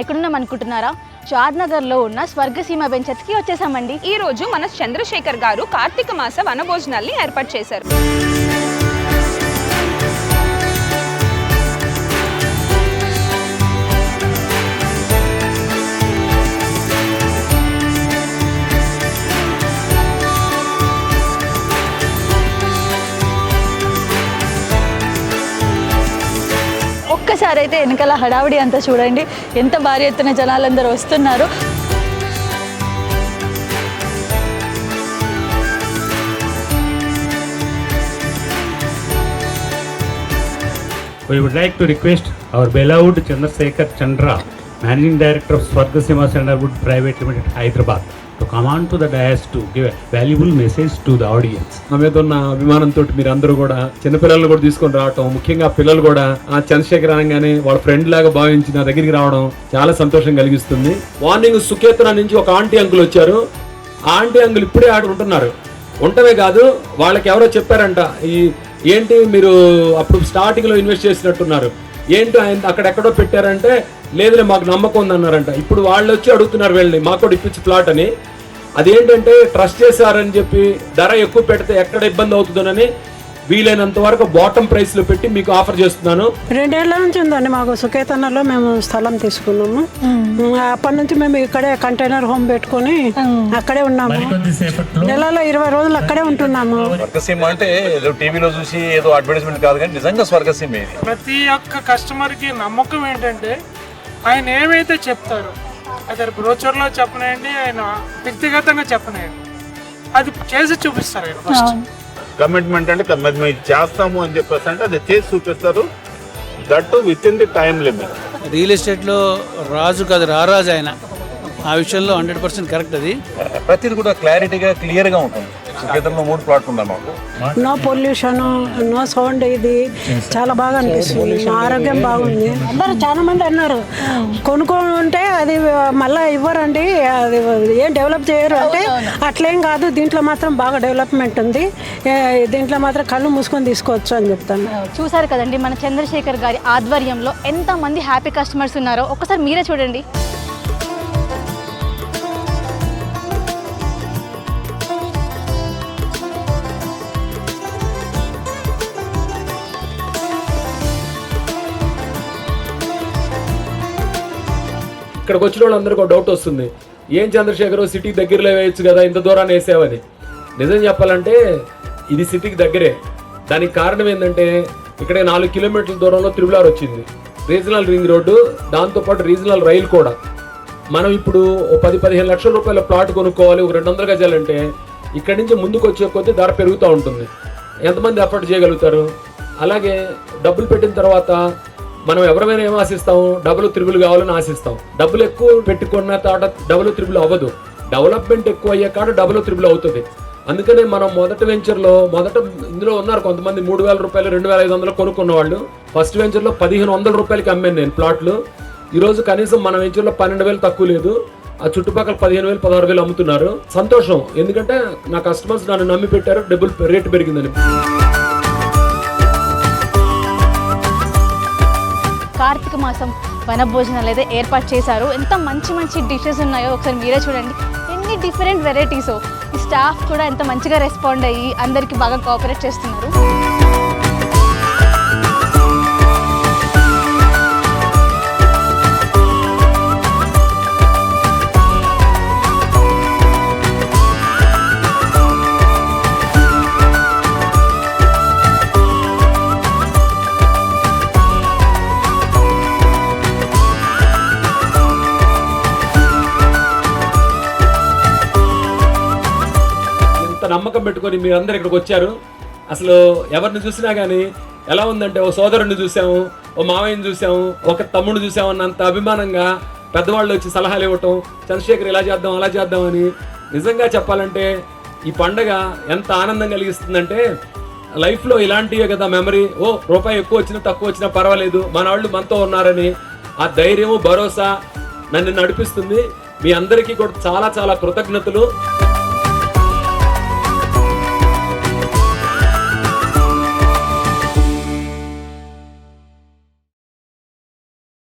ఎక్కడున్నాం అనుకుంటున్నారా? చార్నగర్లో ఉన్న స్వర్గసీమ బెంచెస్కి వచ్చేసామండి. ఈ రోజు మన చంద్రశేఖర్ గారు కార్తీక మాస వనభోజనాల్ని ఏర్పాటు చేశారు. ఒక్కసారి అయితే వెనకాల హడావిడి అంతా చూడండి, ఎంత భారీ ఎత్తున జనాలందరూ వస్తున్నారు. We would like to request our beloved Chandrasekhar Chandra, Managing Director of Swargasima Sandarwood Private Limited, Hyderabad, to come on to the dais to give a valuable message to the audience. నా మీద ఉన్న అభిమానంతో మీరు అందరూ కూడా చిన్నపిల్లలు కూడా తీసుకొని రావటం, ముఖ్యంగా పిల్లలు కూడా ఆ చంద్రశేఖర్ అనగానే వాళ్ళ ఫ్రెండ్ లాగా భావించి నా దగ్గరికి రావడం చాలా సంతోషం కలిగిస్తుంది. మార్నింగ్ సుకేతన నుంచి ఒక ఆంటీ అంకుల్ వచ్చారు. ఆ ఆంటీ అంకుల్ ఇప్పుడే ఆడ ఉంటున్నారు. ఉండటమే కాదు, వాళ్ళకి ఎవరో చెప్పారంట, ఏంటి మీరు అప్పుడు స్టార్టింగ్ లో ఇన్వెస్ట్ చేసినట్టున్నారు, ఏంటి ఆయన అక్కడెక్కడో పెట్టారంటే, లేదులే మాకు నమ్మకం ఉందన్నారంట. ఇప్పుడు వాళ్ళు వచ్చి అడుగుతున్నారు వెళ్ళి మాకు కూడా ఇప్పించి ప్లాట్ అని. అదేంటంటే ట్రస్ట్ చేశారని చెప్పి ధర ఎక్కువ పెడితే ఎక్కడ ఇబ్బంది అవుతుందోనని వీలైనంత వరకు బాటమ్ ప్రైస్ లో పెట్టి మీకు ఆఫర్ చేస్తున్నాను. 2 ఏళ్ల నుంచి ఉందండి మాకు సుకేతనలో మేము స్థలం తీసుకున్నాము. అప్పటి నుంచి మేము ఇక్కడే కంటైనర్ హోమ్ పెట్టుకుని అక్కడే ఉన్నాము. నెలలో 20 రోజులు అక్కడే ఉంటున్నాము. స్వర్గసీమ అంటే ఏదో టీవీలో చూసి ఏదో అడ్వర్టైజ్మెంట్ కాదు, కానీ నిజంగా స్వర్గసీమ ఇది. ప్రతి ఒక్క కస్టమర్ కి నమ్మకం ఏంటంటే ఆయన ఏమైతే చెప్తారో, అదే బ్రోచర్లో చెప్పనండి, ఆయన వ్యక్తిగతంగా చెప్పనండి, అది చేసి చూపిస్తారు ఆయన ఫస్ట్. కమిట్మెంట్ అంటే మేము చేస్తాము అని చెప్పేసి అంటే అది చేసి చూపిస్తారు. That with in the time limit. Real ఎస్టేట్లో రాజు కాదు, రారాజు ఆయన. ఆ విషయంలో 100% కరెక్ట్. అది ప్రతిది కూడా క్లారిటీగా క్లియర్గా ఉంటుంది. సుకేతనలో 3 ప్లాట్లు ఉన్నాయి మాకు. No pollution, no sound. ఇది చాలా బాగా అనిపిస్తుంది. ఆరోగ్యం బాగుంది. అందరూ చాలా మంది అన్నారు కొనుక్కుంటే అది మళ్ళీ ఇవ్వరండి, అది ఏం డెవలప్ చేయరు అంటే. అట్లేం కాదు, దీంట్లో మాత్రం బాగా డెవలప్మెంట్ ఉంది. దీంట్లో మాత్రం కళ్ళు మూసుకొని తీసుకోవచ్చు అని చెప్తాను. చూసారు కదండి మన చంద్రశేఖర్ గారి ఆధ్వర్యంలో ఎంతమంది హ్యాపీ కస్టమర్స్ ఉన్నారో ఒకసారి మీరే చూడండి. ఇక్కడికి వచ్చిన వాళ్ళందరికీ ఒక డౌట్ వస్తుంది, ఏం చంద్రశేఖర్ సిటీ దగ్గరలో వేయచ్చు కదా, ఇంత దూరాన్ని వేసావని. నిజం చెప్పాలంటే ఇది సిటీకి దగ్గరే. దానికి కారణం ఏంటంటే ఇక్కడ 4 కిలోమీటర్ల దూరంలో త్రిబులార్ వచ్చింది, రీజనల్ రింగ్ రోడ్డు, దాంతోపాటు రీజనల్ రైలు కూడా. మనం ఇప్పుడు 10-15 లక్షల రూపాయల ప్లాట్ కొనుక్కోవాలి ఒక 200 గజాలంటే ఇక్కడి నుంచి ముందుకు వచ్చే కొద్దీ ధర పెరుగుతూ ఉంటుంది. ఎంతమంది ఎఫర్ట్ చేయగలుగుతారు? అలాగే డబ్బులు పెట్టిన తర్వాత మనం ఎవరైనా ఏం ఆశిస్తాం, డబుల్ త్రిబుల్ కావాలని ఆశిస్తాం. డబ్బులు ఎక్కువ పెట్టుకున్న తర్వాత డబుల్ త్రిబుల్ అవ్వదు. డెవలప్మెంట్ ఎక్కువ అయ్యే కాడ డబుల్ త్రిబుల్ అవుతుంది. అందుకనే మనం మొదటి వెంచర్లో ఇందులో ఉన్నారు కొంతమంది 3,000 రూపాయలు 2,500 కొనుక్కున్న వాళ్ళు. ఫస్ట్ వెంచర్లో 1,500 రూపాయలకి అమ్మాను నేను ప్లాట్లు. ఈరోజు కనీసం మన వెంచర్లో 12,000 తక్కువ లేదు. ఆ చుట్టుపక్కల 15,000 16,000 అమ్ముతున్నారు. సంతోషం, ఎందుకంటే నా కస్టమర్స్ నన్ను నమ్మి పెట్టారు, డబ్బులు రేటు పెరిగిందని. కార్తీక మాసం వనభోజనాలు అయితే ఏర్పాటు చేశారు. ఎంత మంచి మంచి డిషెస్ ఉన్నాయో ఒకసారి మీరే చూడండి. ఎన్ని డిఫరెంట్ వెరైటీసో. ఈ స్టాఫ్ కూడా ఎంత మంచిగా రెస్పాండ్ అయ్యి అందరికీ బాగా కోఆపరేట్ చేస్తున్నారు. నమ్మకం పెట్టుకొని మీరందరూ ఇక్కడికి వచ్చారు. అసలు ఎవరిని చూసినా కానీ ఎలా ఉందంటే, ఓ సోదరుడిని చూసాము, ఓ మావయ్యని చూసాము, ఒక తమ్ముడిని చూసాము అన్నంత అభిమానంగా పెద్దవాళ్ళు వచ్చి సలహాలు ఇవ్వటం, చంద్రశేఖర్ ఇలా చేద్దాం అలా చేద్దామని. నిజంగా చెప్పాలంటే ఈ పండగ ఎంత ఆనందం కలిగిస్తుందంటే, లైఫ్లో ఇలాంటివే కదా మెమరీ. రూపాయి ఎక్కువ వచ్చినా తక్కువ వచ్చినా పర్వాలేదు, మన వాళ్ళు మనతో ఉన్నారని ఆ ధైర్యము భరోసా నన్ను నడిపిస్తుంది. మీ అందరికీ కూడా చాలా చాలా కృతజ్ఞతలు.